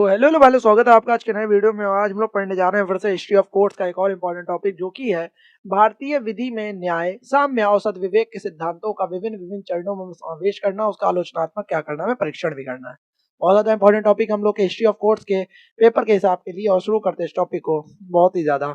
तो हेलो भाई, स्वागत है आपका आज के नए वीडियो में। आज हम लोग पढ़ने जा रहे हैं फिर से हिस्ट्री ऑफ कोर्ट्स का एक और इम्पोर्टेंट टॉपिक, जो कि है भारतीय विधि में न्याय, साम्य और सद्विवेक के सिद्धांतों का विभिन्न विभिन्न चरणों में समावेश करना, उसका आलोचनात्मक क्या करना है, परीक्षण भी करना है। बहुत ज्यादा इंपॉर्टेंट टॉपिक हम लोग के हिस्ट्री ऑफ कोर्ट्स के पेपर के हिसाब के लिए। और शुरू करते हैं इस टॉपिक को बहुत ही ज्यादा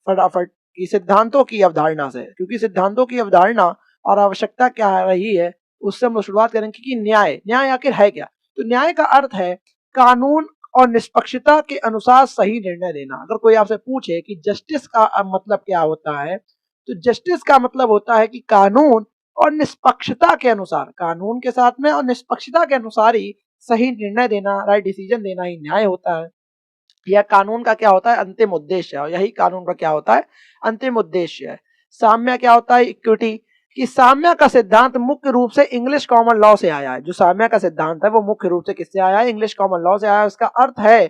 फटाफट की सिद्धांतों की अवधारणा से, क्योंकि सिद्धांतों की अवधारणा और आवश्यकता क्या रही है उससे हम लोग शुरुआत करेंगे कि न्याय आखिर है क्या। तो न्याय का अर्थ है कानून और निष्पक्षता के अनुसार सही निर्णय देना। अगर कोई आपसे पूछे कि जस्टिस का मतलब क्या होता है, तो जस्टिस का मतलब होता है कि कानून और निष्पक्षता के अनुसार, कानून के साथ में और निष्पक्षता के अनुसार ही सही निर्णय देना, राइट डिसीजन देना ही न्याय होता है। यह कानून का क्या होता है, अंतिम उद्देश्य है, और यही कानून का क्या होता है, अंतिम उद्देश्य है। साम्य क्या होता है, इक्विटी। कि साम्य का सिद्धांत मुख्य रूप से इंग्लिश कॉमन लॉ से आया है। जो साम्य का सिद्धांत है वो मुख्य रूप से किससे आया है, इंग्लिश कॉमन लॉ से आया है। उसका अर्थ है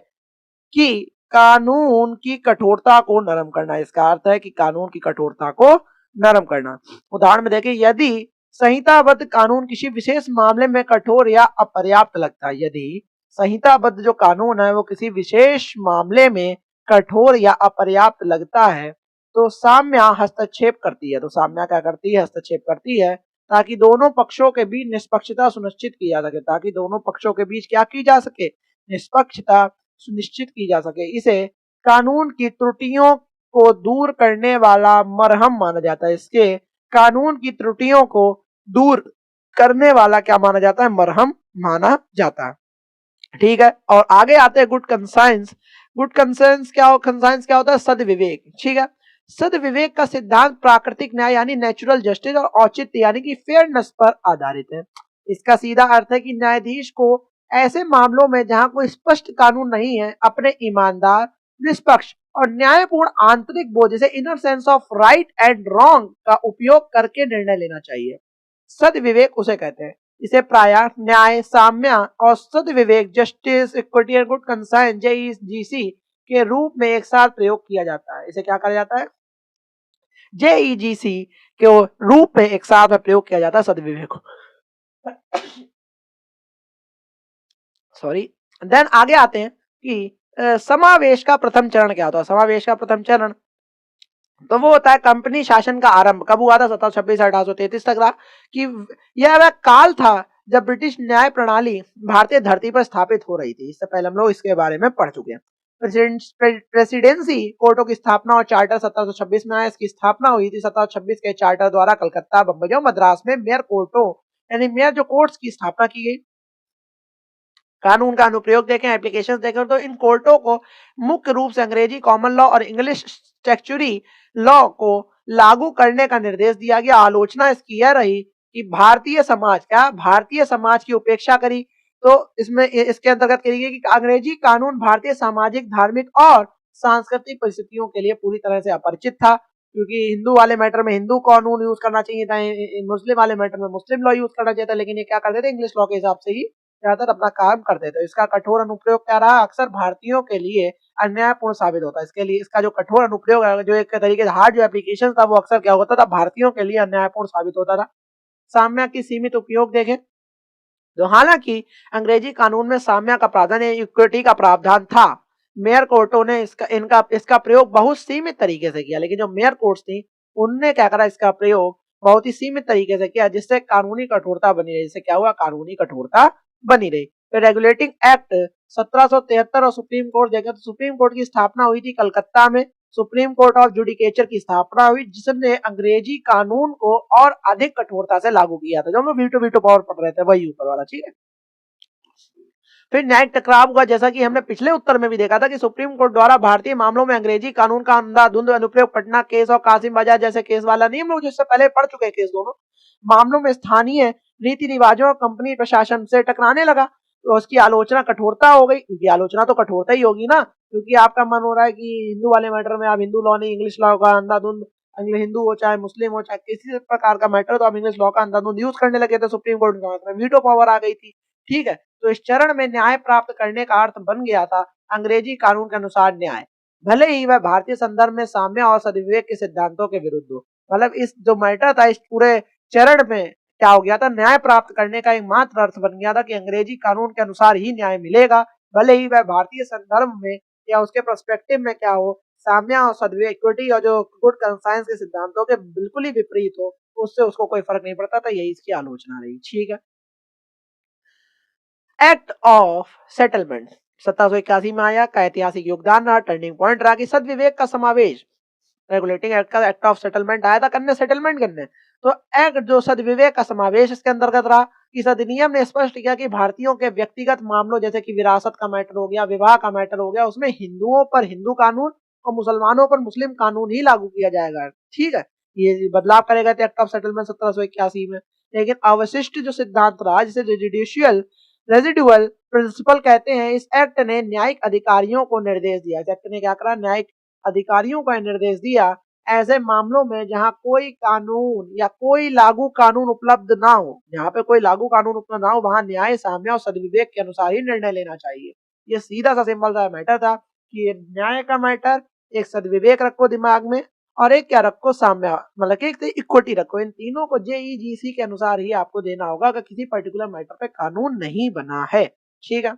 कि कानून की कठोरता को नरम करना। इसका अर्थ है कि कानून की कठोरता को नरम करना। उदाहरण में देखें, यदि संहिताबद्ध कानून किसी विशेष मामले में कठोर या अपर्याप्त लगता है, यदि संहिताबद्ध जो कानून है वो किसी विशेष मामले में कठोर या अपर्याप्त लगता है, तो साम्य हस्तक्षेप करती है। तो साम्य क्या करती है, हस्तक्षेप करती है, ताकि दोनों पक्षों के बीच निष्पक्षता सुनिश्चित की जा सके। ताकि दोनों पक्षों के बीच क्या की जा सके, निष्पक्षता सुनिश्चित की जा सके। इसे कानून की त्रुटियों को दूर करने वाला मरहम माना जाता है। इसके कानून की त्रुटियों को दूर करने वाला क्या माना जाता है, मरहम माना जाता है। ठीक है, और आगे आते हैं गुड कंसाइंस। गुड कंसाइंस क्या होता है, सद्विवेक। ठीक है, सद्विवेक का सिद्धांत प्राकृतिक न्याय यानी नेचुरल जस्टिस और औचित्य यानी कि फेयरनेस पर आधारित है। इसका सीधा अर्थ है कि न्यायाधीश को ऐसे मामलों में जहां कोई स्पष्ट कानून नहीं है, अपने ईमानदार, निष्पक्ष और न्यायपूर्ण आंतरिक बोध, जैसे inner sense of right and wrong का उपयोग करके निर्णय लेना चाहिए। सद्विवेक उसे कहते हैं। इसे प्रायः न्याय, साम्य और सद्विवेक, justice, equity and good conscience, JEGC के रूप में एक साथ प्रयोग किया जाता है। इसे क्या कहा जाता है, जेईजीसी के रूप में एक साथ में प्रयोग किया जाता है सद्विवेक को। सॉरी। देन आगे आते हैं कि समावेश का प्रथम चरण क्या होता है। समावेश का प्रथम चरण तो वो होता है कंपनी शासन का आरंभ। कब हुआ था, 1726-1833 तक रहा। कि यह वह काल था जब ब्रिटिश न्याय प्रणाली भारतीय धरती पर स्थापित हो रही थी। इससे पहले हम लोग इसके बारे में पढ़ चुके हैं। प्रेसिडेंसी कोर्टों की स्थापना और चार्टर 1726 में आया। इसकी स्थापना हुई थी 1726 के चार्टर द्वारा कलकत्ता, बम्बई और मद्रास में मेयर कोर्टों यानी मेयर जो कोर्ट्स की स्थापना की गई। कानून का अनुप्रयोग देखें, एप्लीकेशंस देखें, तो इन कोर्टों को मुख्य रूप से अंग्रेजी कॉमन लॉ और इंग्लिश स्टैट्यूटरी लॉ को लागू करने का निर्देश दिया गया। आलोचना इसकी यह रही कि भारतीय समाज की उपेक्षा करी। तो इसमें इसके अंतर्गत कही गई कि अंग्रेजी कानून भारतीय सामाजिक, धार्मिक और सांस्कृतिक परिस्थितियों के लिए पूरी तरह से अपरिचित था। क्योंकि हिंदू वाले मैटर में हिंदू कानून यूज करना चाहिए था, मुस्लिम वाले मैटर में मुस्लिम लॉ यूज करना चाहिए था, लेकिन ये क्या करते थे, इंग्लिश लॉ के हिसाब से ही ज्यादातर अपना काम करते थे। इसका कठोर अनुप्रयोग क्या रहा, अक्सर भारतीयों के लिए अन्यायपूर्ण साबित होता है। इसके लिए इसका जो कठोर अनुप्रयोग है, जो एक तरीके से हार्ड जो एप्लीकेशन था, वो अक्सर क्या होता था, भारतीयों के लिए अन्यायपूर्ण साबित होता था। साम्य की सीमित उपयोग देखें तो हालांकि अंग्रेजी कानून में साम्य का प्रावधान, इक्विटी का प्रावधान था, मेयर कोर्टों ने इसका प्रयोग बहुत सीमित तरीके से किया। लेकिन जो मेयर कोर्ट्स थी उनने क्या करा, इसका प्रयोग बहुत ही सीमित तरीके से किया, जिससे कानूनी कठोरता बनी रही। जिससे क्या हुआ, कानूनी कठोरता बनी रही। फिर रेगुलेटिंग एक्ट 1773 और सुप्रीम कोर्ट देखें तो सुप्रीम कोर्ट की स्थापना हुई थी कलकत्ता में। सुप्रीम कोर्ट ऑफ जुडिकेचर की स्थापना हुई, जिसने अंग्रेजी कानून को और अधिक कठोरता से लागू किया था। जो हम लोग वीटो वीटो पावर पढ़ रहे थे, वही ऊपर वाला। ठीक है, फिर न्यायिक टकराव हुआ, जैसा कि हमने पिछले उत्तर में भी देखा था कि सुप्रीम कोर्ट द्वारा भारतीय मामलों में अंग्रेजी कानून का अंधाधुंध अनुप्रयोग पटना केस और कासिम बाजार जैसे केस वाला नहीं, हम लोग जिससे पहले पढ़ चुके हैं केस, दोनों मामलों में स्थानीय रीति रिवाजों और कंपनी प्रशासन से टकराने लगा। तो उसकी आलोचना कठोरता हो गई, क्योंकि आलोचना तो कठोरता ही होगी ना, क्योंकि आपका मन हो रहा है कि हिंदू वाले मैटर में आप हिंदू लॉ नहीं इंग्लिश लॉ का अंधाधुंध, हिंदू हो चाहे मुस्लिम हो चाहे किसी प्रकार का मैटर, तो आप इंग्लिश लॉ का अंधाधुंध यूज करने लगे थे। सुप्रीम कोर्ट में वीटो पावर आ गई थी। ठीक है, तो इस चरण में न्याय प्राप्त करने का अर्थ बन गया था अंग्रेजी कानून के अनुसार न्याय, भले ही वह भारतीय संदर्भ में साम्य और सद्विवेक के सिद्धांतों के विरुद्ध हो। मतलब इस जो मैटर था, इस पूरे चरण में क्या हो गया था, न्याय प्राप्त करने का एकमात्र अर्थ बन गया था कि अंग्रेजी कानून के अनुसार ही न्याय मिलेगा, भले ही वह भारतीय संदर्भ में या उसके पर्सपेक्टिव में क्या हो, साम्य और सद्विवेक इक्विटी और जो गुड कंसाइंस के सिद्धांतों के बिल्कुल ही विपरीत हो, उससे उसको कोई फर्क नहीं पड़ता था। यही इसकी आलोचना रही। ठीक है। एक्ट ऑफ सेटलमेंट 1781 में आया, का ऐतिहासिक योगदान रहा, टर्निंग पॉइंट रहा कि सद्विवेक का समावेश। रेगुलेटिंग एक्ट का एक्ट ऑफ सेटलमेंट आया था करने, सेटलमेंट करने। तो एक्ट जो सद्विवेक का समावेश इसके अंतर्गत रहा। इस अधिनियम ने स्पष्ट किया कि भारतीयों के व्यक्तिगत मामलों जैसे कि विरासत का मैटर हो गया, विवाह का मैटर हो गया, उसमें हिंदुओं पर हिंदू कानून और मुसलमानों पर मुस्लिम कानून ही लागू किया जाएगा। ठीक है। ये बदलाव करे गए थे एक्ट ऑफ सेटलमेंट 1781 में। लेकिन अवशिष्ट जो सिद्धांत रहा, जिसे जुडिशियल रेजिडुअल प्रिंसिपल कहते हैं, इस एक्ट ने न्यायिक अधिकारियों को निर्देश दिया। एक्ट ने क्या करा, न्यायिक अधिकारियों को निर्देश दिया ऐसे मामलों में जहां कोई कानून या कोई लागू कानून उपलब्ध ना हो, जहां पे कोई लागू कानून उपलब्ध ना हो, वहां न्याय, साम्य और सद्विवेक के अनुसार ही निर्णय लेना चाहिए। ये सीधा सा सिंपल सा मैटर था कि ये न्याय का मैटर, एक सद्विवेक रखो दिमाग में, और एक क्या रखो, साम्य, मतलब कि एक इक्विटी रखो। इन तीनों को जेईजीसी के अनुसार ही आपको देना होगा अगर किसी पर्टिकुलर मैटर पे कानून नहीं बना है। ठीक है।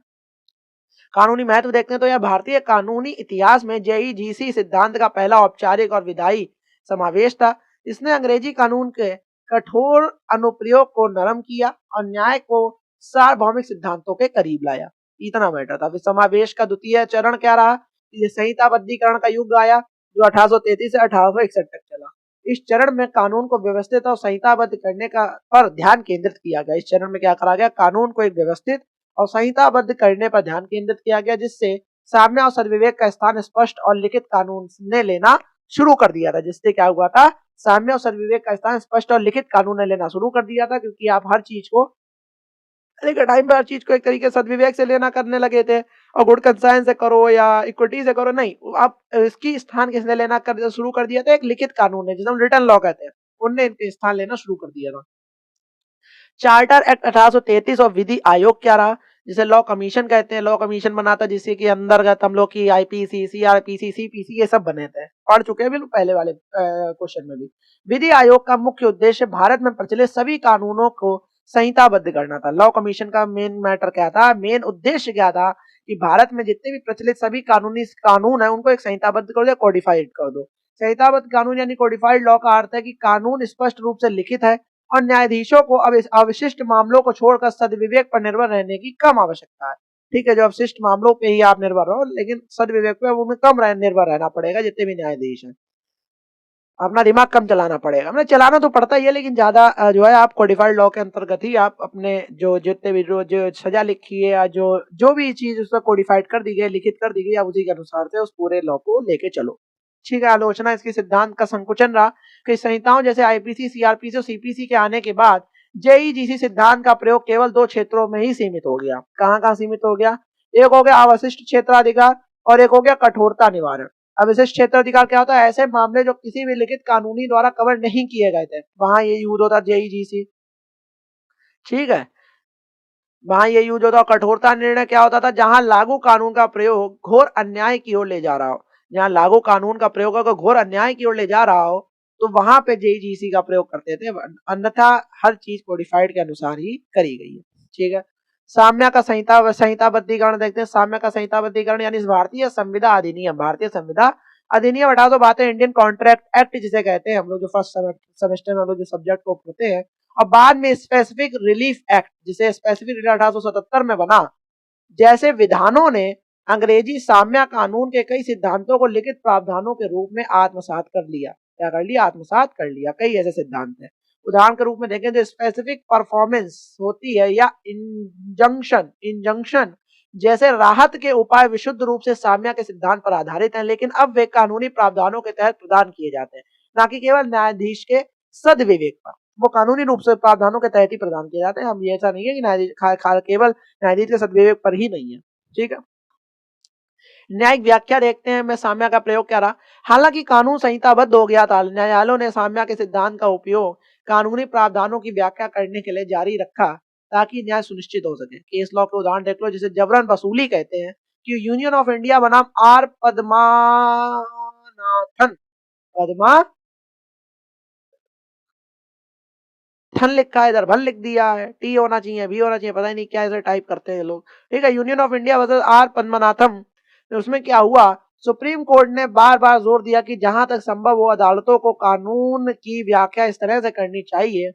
कानूनी महत्व देखते हैं तो यह भारतीय कानूनी इतिहास में जेईजीसी सिद्धांत का पहला औपचारिक और विधायी समावेश था। इसने अंग्रेजी कानून के कठोर अनुप्रयोग को नरम किया और न्याय को सार्वभौमिक सिद्धांतों के करीब लाया। इतना मैटर था। फिर समावेश का द्वितीय चरण क्या रहा, ये संहिताबद्धीकरण का युग आया जो 1833 से 1861 तक चला। इस चरण में कानून को व्यवस्थित और संहिताबद्ध करने का पर ध्यान केंद्रित किया गया। इस चरण में क्या करा गया, कानून को एक व्यवस्थित और संहिताबद्ध करने पर ध्यान केंद्रित किया गया, जिससे साम्य और सद्विवेक का स्थान स्पष्ट और लिखित कानून ने लेना शुरू कर दिया था। जिससे क्या हुआ था, साम्य और सद्विवेक का स्थान स्पष्ट और लिखित कानून ने लेना शुरू कर दिया था। क्योंकि आप हर चीज को एक टाइम पे हर चीज को एक तरीके से सद्विवेक से लेना करने लगे थे, और गुड कंसाइंस से करो या इक्विटी से करो, नहीं, आप इसकी स्थान किसने लेना कर शुरू कर दिया था, एक लिखित कानून है जिसे हम रिटर्न लॉ कहते हैं, उनने इनके स्थान लेना शुरू कर दिया था। चार्टर एक्ट 1833 और विधि आयोग क्या रहा, जिसे लॉ कमीशन कहते हैं। लॉ कमीशन बना था जिसके की अंतर्गत हम लोग की आईपीसी, सीआरपीसी, सीपीसी ये सब बने थे, पढ़ चुके हैं बिल्कुल पहले वाले क्वेश्चन में भी। विधि आयोग का मुख्य उद्देश्य भारत में प्रचलित सभी कानूनों को संहिताबद्ध करना था। लॉ कमीशन का मेन मैटर क्या था, मेन उद्देश्य क्या था कि भारत में जितने भी प्रचलित सभी कानून है उनको एक संहिताबद्ध कर दो, कोडिफाइड कर दो। संहिताबद्ध कानून यानी कोडिफाइड लॉ का अर्थ है कि कानून स्पष्ट रूप से लिखित है और न्यायाधीशों को अब इस अवशिष्ट मामलों को छोड़कर सद्विवेक पर निर्भर रहने की कम आवश्यकता है। ठीक है, जो अवशिष्ट मामलों पे ही आप निर्भर रहो, लेकिन सद्विवेक पे उनमें कम निर्भर रहना पड़ेगा। जितने भी न्यायाधीश हैं अपना दिमाग कम चलाना पड़ेगा, मतलब चलाना तो पड़ता ही है, लेकिन ज्यादा जो है आप कोडिफाइड लॉ के अंतर्गत ही आप अपने जो जितने भी जो सजा लिखी है या जो जो भी चीज उसमें कोडिफाइड कर दी गई, लिखित कर दी गई, आप उसी के अनुसार से उस पूरे लॉ को लेके चलो। ठीक है। आलोचना इसकी सिद्धांत का संकुचन रहा कि संहिताओं जैसे आईपीसी, सीआरपीसी और सीपीसी के आने के बाद जेईजीसी सिद्धांत का प्रयोग केवल दो क्षेत्रों में ही सीमित हो गया। कहां कहां सीमित हो गया, एक हो गया अवशिष्ट क्षेत्राधिकार और एक हो गया कठोरता निवारण। अवशिष्ट क्षेत्राधिकार क्या होता है, ऐसे मामले जो किसी भी लिखित कानूनी द्वारा कवर नहीं किए गए थे, वहां ये यूज होता जेईजीसी। ठीक है, वहां ये यूज होता। कठोरता निर्णय क्या होता था, जहां लागू कानून का प्रयोग घोर अन्याय की ओर ले जा रहा हो, जहां लागू कानून का प्रयोग अगर घोर अन्याय की ओर ले जा रहा हो तो वहां पे जेईजीसी का प्रयोग करते थे, अन्यथा हर चीज कोडिफाइड के अनुसार ही करी गई है। ठीक है। साम्य का संहिताबद्धीकरण देखते हैं। साम्य का संहिताबद्धीकरण यानी भारतीय संविदा अधिनियम, भारतीय संविदा अधिनियम 1872 इंडियन कॉन्ट्रैक्ट एक्ट जिसे कहते हैं हम लोग, जो फर्स्ट सेमेस्टर में हम लोग जो सब्जेक्ट को पढ़ते हैं, और बाद में स्पेसिफिक रिलीफ एक्ट जिसे स्पेसिफिक रिलीफ 1877 में बना, जैसे विधानों ने अंग्रेजी साम्य कानून के कई सिद्धांतों को लिखित प्रावधानों के रूप में आत्मसात कर लिया। क्या कर लिया, आत्मसात कर लिया। कई ऐसे सिद्धांत हैं। उदाहरण के रूप में देखें तो स्पेसिफिक परफॉर्मेंस होती है या इंजंक्शन, इंजंक्शन जैसे राहत के उपाय विशुद्ध रूप से साम्य के सिद्धांत पर आधारित हैं, लेकिन अब वे कानूनी प्रावधानों के तहत प्रदान किए जाते हैं, ना कि केवल न्यायाधीश के सद्विवेक पर। वो कानूनी रूप से प्रावधानों के तहत ही प्रदान किए जाते हैं। हम ये ऐसा नहीं है कि न्यायाधीश केवल न्यायाधीश के सद्विवेक पर ही नहीं है। ठीक है। न्यायिक व्याख्या देखते हैं मैं साम्य का प्रयोग क्या रहा। हालांकि कानून संहिताबद्ध हो गया था, न्यायालयों ने साम्य के सिद्धांत का उपयोग कानूनी प्रावधानों की व्याख्या करने के लिए जारी रखा ताकि न्याय सुनिश्चित हो सके। केस लॉ के उदाहरण देख लो, जिसे जबरन वसूली कहते हैं, कि यूनियन ऑफ इंडिया बनाम आर पद्मानाथन, पद्मा ठन लिखा है, इधर भल लिख दिया है, टी होना चाहिए, बी होना चाहिए, पता ही नहीं क्या ऐसे टाइप करते हैं लोग। ठीक है, Union of India versus R Padmanatham, तो उसमें क्या हुआ, सुप्रीम कोर्ट ने बार बार जोर दिया कि जहां तक संभव हो अदालतों को कानून की व्याख्या इस तरह से करनी चाहिए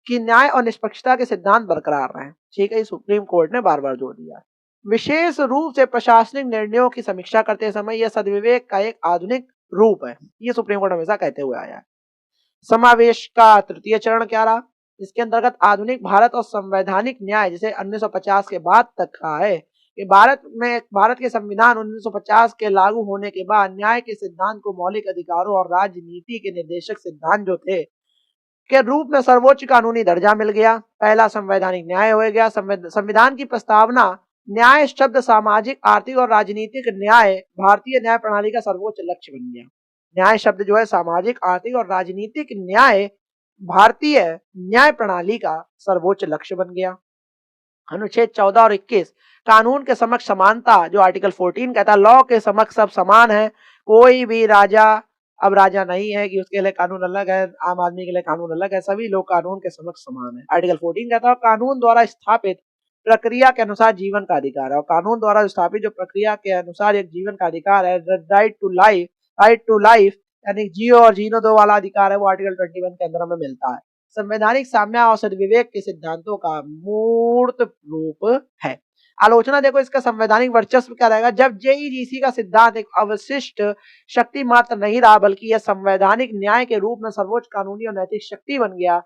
कि न्याय और निष्पक्षता के सिद्धांत बरकरार रहें। ठीक है, सुप्रीम कोर्ट ने बार बार जोर दिया। विशेष रूप से प्रशासनिक निर्णयों की समीक्षा करते समय यह सद्विवेक का एक आधुनिक रूप है, ये सुप्रीम कोर्ट हमेशा कहते हुए आया है। समावेश का तृतीय चरण क्या रहा, इसके अंतर्गत आधुनिक भारत और संवैधानिक न्याय जिसे 1950 के बाद तक का है कि भारत के संविधान 1950 के लागू होने के बाद न्याय के सिद्धांत को मौलिक अधिकारों और राजनीति के निर्देशक सिद्धांत जो थे के रूप में सर्वोच्च कानूनी दर्जा मिल गया। पहला संवैधानिक न्याय हो गया। संविधान की प्रस्तावना न्याय शब्द सामाजिक, आर्थिक और राजनीतिक न्याय भारतीय न्याय प्रणाली का सर्वोच्च लक्ष्य बन गया। न्याय शब्द जो है सामाजिक, आर्थिक और राजनीतिक न्याय भारतीय न्याय प्रणाली का सर्वोच्च लक्ष्य बन गया। अनुच्छेद 14 और 21 कानून के समक्ष समानता, जो आर्टिकल 14 कहता है लॉ के समक्ष सब समान है, कोई भी राजा अब राजा नहीं है कि उसके लिए कानून अलग है, आम आदमी के लिए कानून अलग है, सभी लोग कानून के समक्ष समान है। आर्टिकल 14 कहता है कानून द्वारा स्थापित प्रक्रिया के अनुसार जीवन का अधिकार है, और कानून द्वारा स्थापित जो प्रक्रिया के अनुसार एक जीवन का अधिकार है, राइट टू लाइफ यानी जियो और जीनो दो वाला अधिकार है, वो आर्टिकल 21 के अंदर हमें मिलता है। संवैधानिक साम्य और सद्विवेक के सिद्धांतों का मूर्त रूप है। आलोचना देखो इसका संवैधानिक वर्चस्व क्या रहेगा, जब जेईजीसी का सिद्धांत एक अवशिष्ट शक्ति मात्र नहीं रहा बल्कि यह संवैधानिक न्याय के रूप में सर्वोच्च कानूनी और नैतिक शक्ति बन गया।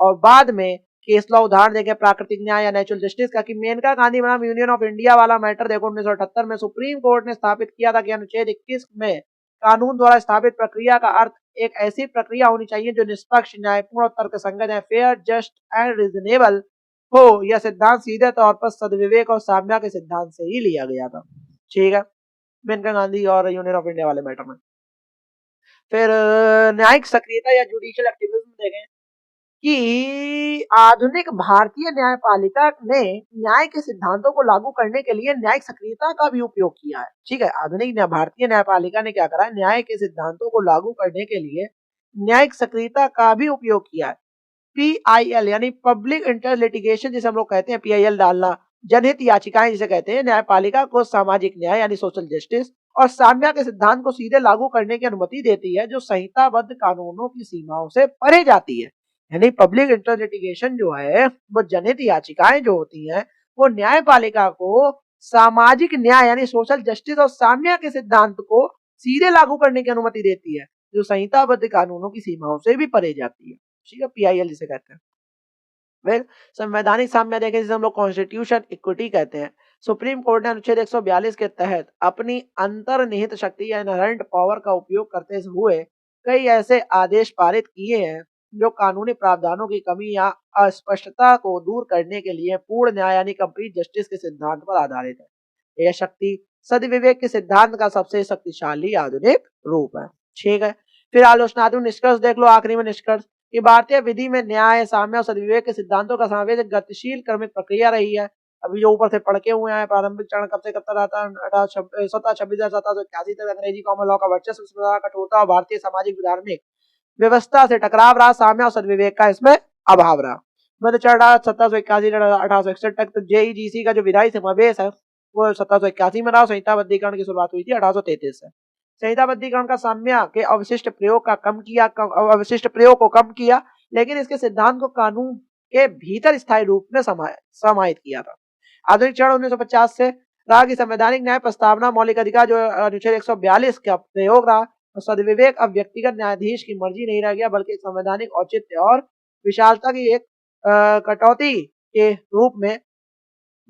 और बाद में केस लॉ उदाहरण देखें प्राकृतिक न्याय या नेचुरल जस्टिस का, कि मेनका गांधी बनाम यूनियन ऑफ इंडिया वाला मैटर देखो 1978 में सुप्रीम कोर्ट ने स्थापित किया था कि अनुच्छेद 21 में कानून द्वारा स्थापित प्रक्रिया का अर्थ एक ऐसी प्रक्रिया होनी चाहिए जो निष्पक्ष, न्यायपूर्ण और तर्कसंगत है, फेयर, जस्ट एंड रीजनेबल हो। यह सिद्धांत सीधे तौर पर सद्विवेक और साम्य के सिद्धांत से ही लिया गया था। ठीक है, मेनका गांधी और यूनियन ऑफ इंडिया वाले मैटर में। फिर न्यायिक सक्रियता या जुडिशियल एक्टिविज्म देखें कि आधुनिक भारतीय न्यायपालिका ने न्याय के सिद्धांतों को लागू करने के लिए न्यायिक सक्रियता का भी उपयोग किया है। ठीक है, आधुनिक भारतीय न्यायपालिका ने क्या करा है, न्याय के सिद्धांतों को लागू करने के लिए न्यायिक सक्रियता का भी उपयोग किया है। PIL यानी पब्लिक इंटरेस्ट लिटिगेशन जिसे हम लोग कहते हैं, PIL डालना, जनहित याचिकाएं जिसे कहते हैं, न्यायपालिका को सामाजिक न्याय यानी सोशल जस्टिस और साम्य के सिद्धांत को सीधे लागू करने की अनुमति देती है, जो संहिताबद्ध कानूनों की सीमाओं से परे जाती है। यानी पब्लिक इंटरेस्ट लिटिगेशन जो है, वो जनहित याचिकाएं जो होती हैं, वो न्यायपालिका को सामाजिक न्याय यानी सोशल जस्टिस और साम्य के सिद्धांत को सीधे लागू करने की अनुमति देती है, जो संहिताबद्ध कानूनों की सीमाओं से भी परे जाती है। ठीक है, PIL जिसे कहते हैं। फिर संवैधानिक साम्य देखें जिसे हम लोग कॉन्स्टिट्यूशन इक्विटी कहते हैं। सुप्रीम कोर्ट ने अनुच्छेद 142 के तहत अपनी अंतर्निहित शक्ति या इनहेरेंट पावर का उपयोग करते हुए कई ऐसे आदेश पारित किए हैं जो कानूनी प्रावधानों की कमी या अस्पष्टता को दूर करने के लिए पूर्ण न्याय यानी कंप्लीट जस्टिस के सिद्धांत पर आधारित है। यह शक्ति सद्विवेक के सिद्धांत का सबसे शक्तिशाली आधुनिक रूप है। ठीक है, फिर आलोचनात्मक निष्कर्ष देख लो, आखिरी में निष्कर्ष कि भारतीय विधि में न्याय, साम्य और सद्विवेक के सिद्धांतों का समावेश एक गतिशील क्रमिक प्रक्रिया रही है। अभी जो ऊपर से पढ़ के हुए हैं, प्रारंभिक चरण कब से कब तक रहता है, 1781 तक अंग्रेजी कॉमन लॉ का वर्चस्व, कठोरता और भारतीय सामाजिक धार्मिक व्यवस्था से टकराव रहा, साम्य और सद्विवेक का इसमें अभाव रहा। मध्य चरण 1781 1861 तक। तो जेईजीसी का जो विधायी समावेश है वो 1781 में रहा। संहिताबद्धीकरण की शुरुआत हुई थी 1833 से। संहिताबद्धीकरण का साम्य के अवशिष्ट प्रयोग को कम किया, लेकिन इसके सिद्धांत को कानून के भीतर स्थायी रूप में समाहित किया था। आधुनिक चरण 1950 से रहा कि संवैधानिक न्याय प्रस्तावना, मौलिक अधिकार जो अनुच्छेद 142 का प्रयोग रहा, तो सद्विवेक अब व्यक्तिगत न्यायाधीश की मर्जी नहीं रह गया बल्कि संवैधानिक औचित्य और विशालता की एक कटौती के रूप में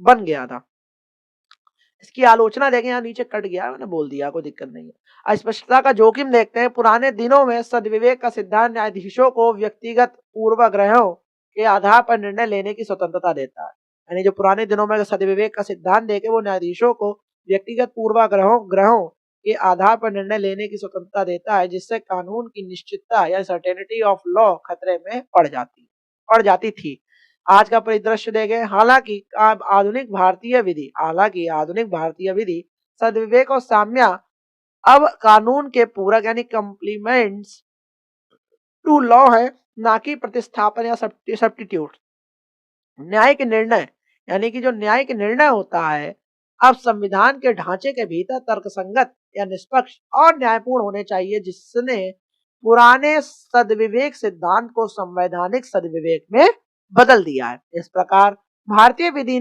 बन गया था। इसकी आलोचना देखें, यहाँ नीचे कट गया, मैंने बोल दिया, कोई दिक्कत नहीं है। अस्पष्टता का जोखिम देखते हैं। पुराने दिनों में सद्विवेक का सिद्धांत न्यायाधीशों को व्यक्तिगत पूर्वाग्रहों के आधार पर निर्णय लेने की स्वतंत्रता देता है। यानी जो पुराने दिनों में सद्विवेक का सिद्धांत देके वो न्यायाधीशों को व्यक्तिगत पूर्वाग्रहों के आधार पर निर्णय लेने की स्वतंत्रता देता है, जिससे कानून की निश्चितता या सर्टेनिटी ऑफ लॉ खतरे में पड़ जाती थी। आज का परिदृश्य देखें, हालांकि आधुनिक भारतीय विधि सद्विवेक और साम्य अब कानून के पूरक यानी कॉम्प्लीमेंट्स टू लॉ है, ना कि प्रतिस्थापन या सब्स्टिट्यूट। न्यायिक निर्णय यानी कि जो न्यायिक निर्णय होता है, अब संविधान के ढांचे के भीतर तर्कसंगत या निष्पक्ष और न्यायपूर्ण होने चाहिए, जिसने पुराने सदविवेक सिद्धांत को संवैधानिक सदविवेक में बदल दिया है। इस प्रकार भारतीय विधि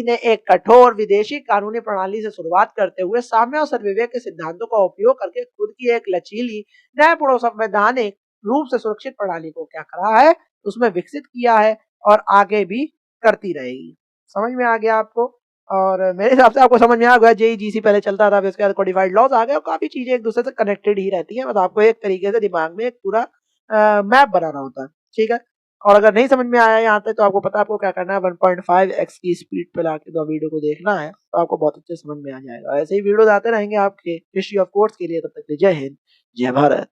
ने एक कठोर विदेशी कानूनी प्रणाली से शुरुआत करते हुए साम्य और सदविवेक के सिद्धांतों का उपयोग करके खुद की एक लचीली, न्यायपूर्ण और संवैधानिक रूप से सुरक्षित प्रणाली को क्या करा है, उसमें विकसित किया है और आगे भी करती रहेगी। समझ में आ गया आपको? और मेरे हिसाब से आपको समझ में आ गया। जेईजीसी पहले चलता था, फिर उसके बाद कोडिफाइड लॉज आ गए और काफी चीजें एक दूसरे से कनेक्टेड ही रहती हैं। बस आपको एक तरीके से दिमाग में एक पूरा मैप बनाना होता है। ठीक है, और अगर नहीं समझ में आया यहाँ तक तो आपको पता है आपको क्या करना है, 1.5x की स्पीड पे लाके दो वीडियो को देखना है, तो आपको बहुत अच्छे समझ में आ जाएगा। ऐसे ही वीडियोस आते रहेंगे आपके हिस्ट्री ऑफ कोर्स के लिए। तब तक जय हिंद, जय भारत।